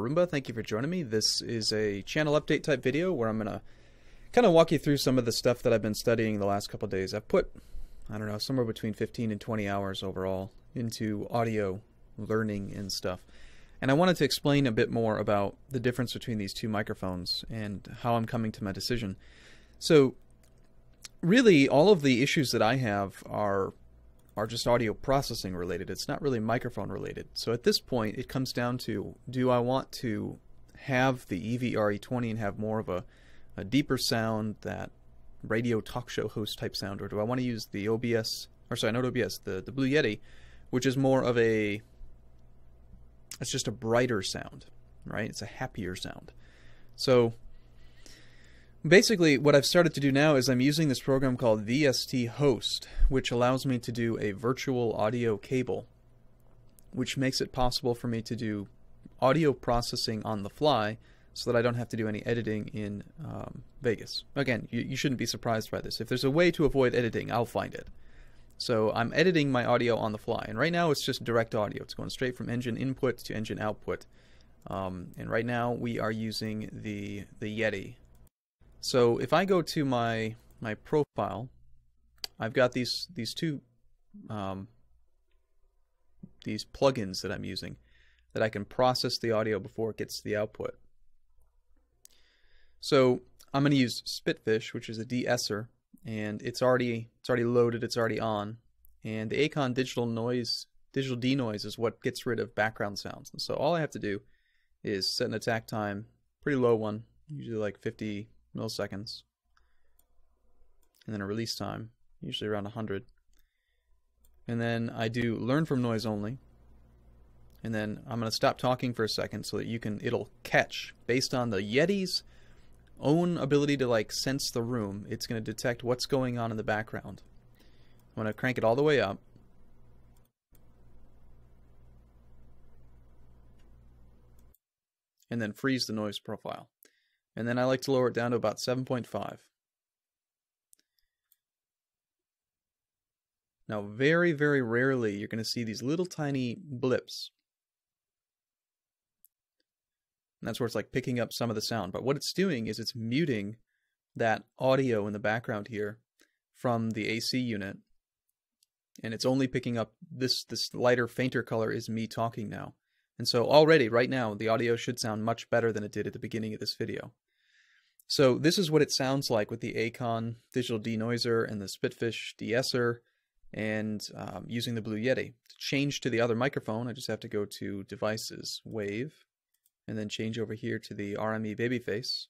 Roomba. Thank you for joining me. This is a channel update type video where I'm going to kind of walk you through some of the stuff that I've been studying the last couple of days. I've put, I don't know, somewhere between 15 and 20 hours overall into audio learning and stuff. And I wanted to explain a bit more about the difference between these two microphones and how I'm coming to my decision. So really, all of the issues that I have are just audio processing related. It's not really microphone related. So at this point, it comes down to, do I want to have the EV-RE20 and have more of a deeper sound, that radio talk show host type sound, or do I want to use the OBS, or sorry, not OBS, the Blue Yeti, which is more of it's just a brighter sound, right? It's a happier sound. So basically, what I've started to do now is I'm using this program called VST Host, which allows me to do a virtual audio cable, which makes it possible for me to do audio processing on the fly so that I don't have to do any editing in Vegas. Again, you shouldn't be surprised by this. If there's a way to avoid editing, I'll find it. So I'm editing my audio on the fly, and right now it's just direct audio. It's going straight from engine input to engine output. And right now we are using the Yeti. So if I go to my profile, I've got these two these plugins that I'm using that I can process the audio before it gets to the output. So I'm going to use Spitfish, which is a de-esser, and it's already loaded, it's already on. And the Acon digital denoise is what gets rid of background sounds. And so all I have to do is set an attack time, pretty low one, usually like 50 milliseconds, and then a release time, usually around 100. And then I do learn from noise only, and then I'm going to stop talking for a second so that it'll catch, based on the Yeti's own ability to like sense the room, it's going to detect what's going on in the background. I'm going to crank it all the way up. And then freeze the noise profile. And then I like to lower it down to about 7.5. Now, very, very rarely you're going to see these little tiny blips. And that's where it's like picking up some of the sound. But what it's doing is it's muting that audio in the background here from the AC unit. And it's only picking up this lighter, fainter color is me talking now. And so already, right now, the audio should sound much better than it did at the beginning of this video. So this is what it sounds like with the Acon digital denoiser and the Spitfish de-esser, and using the Blue Yeti. To change to the other microphone, I just have to go to Devices, Wave, and then change over here to the RME Babyface.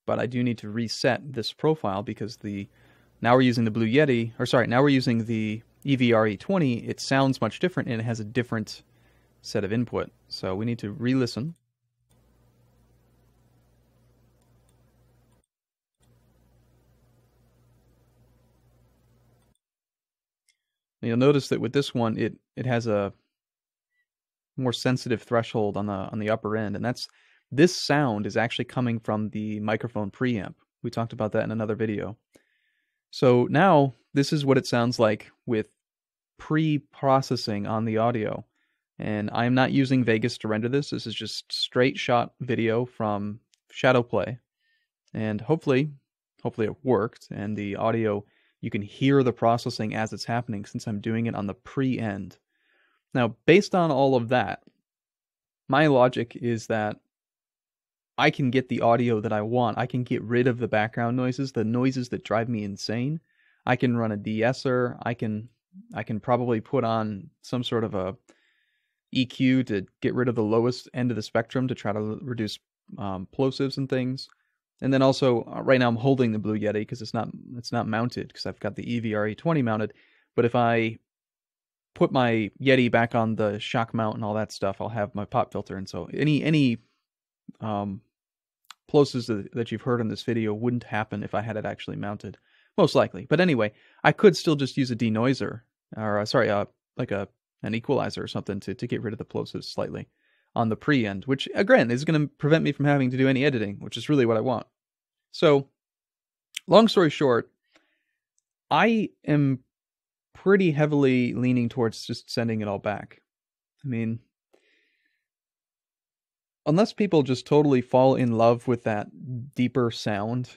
But I do need to reset this profile because now we're using the Blue Yeti, or sorry, now we're using the EV-RE20. It sounds much different and it has a different set of input. So we need to re-listen. You'll notice that with this one, it has a more sensitive threshold on the upper end, and this sound is actually coming from the microphone preamp. We talked about that in another video. So now this is what it sounds like with pre-processing on the audio, and I'm not using Vegas to render this. This is just straight shot video from Shadowplay, and hopefully it worked, and the audio, you can hear the processing as it's happening since I'm doing it on the pre-end. Now, based on all of that, my logic is that I can get the audio that I want. I can get rid of the background noises, the noises that drive me insane. I can run a de-esser. I can probably put on some sort of a EQ to get rid of the lowest end of the spectrum to try to reduce plosives and things. And then also, right now I'm holding the Blue Yeti because it's not mounted because I've got the EV-RE20 mounted. But if I put my Yeti back on the shock mount and all that stuff, I'll have my pop filter. And so any plosives that you've heard in this video wouldn't happen if I had it actually mounted, most likely. But anyway, I could still just use a denoiser, or like an equalizer or something to get rid of the plosives slightly on the pre-end, which again is going to prevent me from having to do any editing, which is really what I want. So, long story short, I am pretty heavily leaning towards just sending it all back. I mean, unless people just totally fall in love with that deeper sound,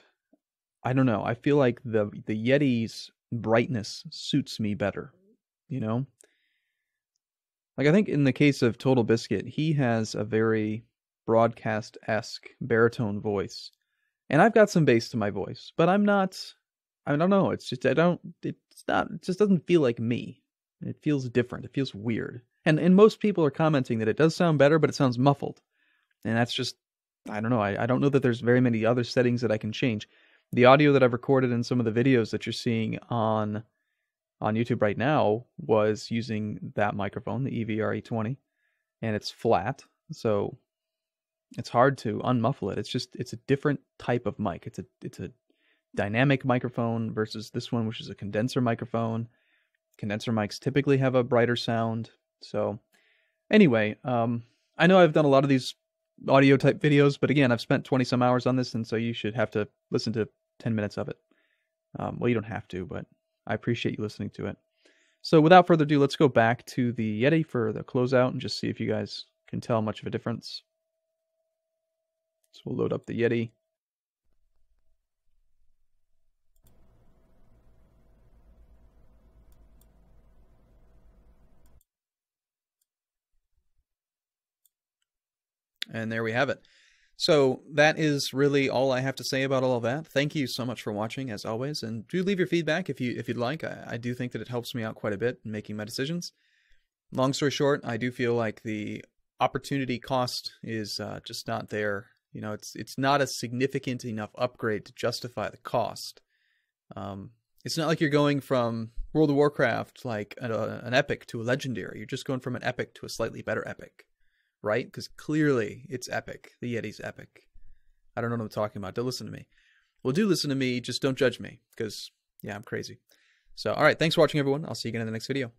I don't know. I feel like the Yeti's brightness suits me better, you know? Like I think in the case of Total Biscuit, he has a very broadcast-esque baritone voice. And I've got some bass to my voice, but I'm not I don't know, it's just it just doesn't feel like me. It feels different. It feels weird. And most people are commenting that it does sound better, but it sounds muffled. And that's just I don't know. I don't know that there's very many other settings that I can change. The audio that I've recorded in some of the videos that you're seeing on YouTube right now was using that microphone, the EVR-E20, and it's flat, so it's hard to unmuffle it. It's a different type of mic. It's a dynamic microphone versus this one, which is a condenser microphone. Condenser mics typically have a brighter sound. So anyway, I know I've done a lot of these audio type videos, but again, I've spent 20 some hours on this, and so you should have to listen to 10 minutes of it. Well, you don't have to, but I appreciate you listening to it. So without further ado, let's go back to the Yeti for the closeout and just see if you guys can tell much of a difference. So we'll load up the Yeti. And there we have it. So that is really all I have to say about all of that. Thank you so much for watching, as always, and do leave your feedback if you'd like. I do think that it helps me out quite a bit in making my decisions. Long story short, I do feel like the opportunity cost is just not there. You know, it's not a significant enough upgrade to justify the cost. It's not like you're going from World of Warcraft, like an epic to a legendary. You're just going from an epic to a slightly better epic. Right? Because clearly it's epic. The Yeti's epic. I don't know what I'm talking about. Don't listen to me. Well, do listen to me. Just don't judge me. Because, yeah, I'm crazy. So, all right. Thanks for watching, everyone. I'll see you again in the next video.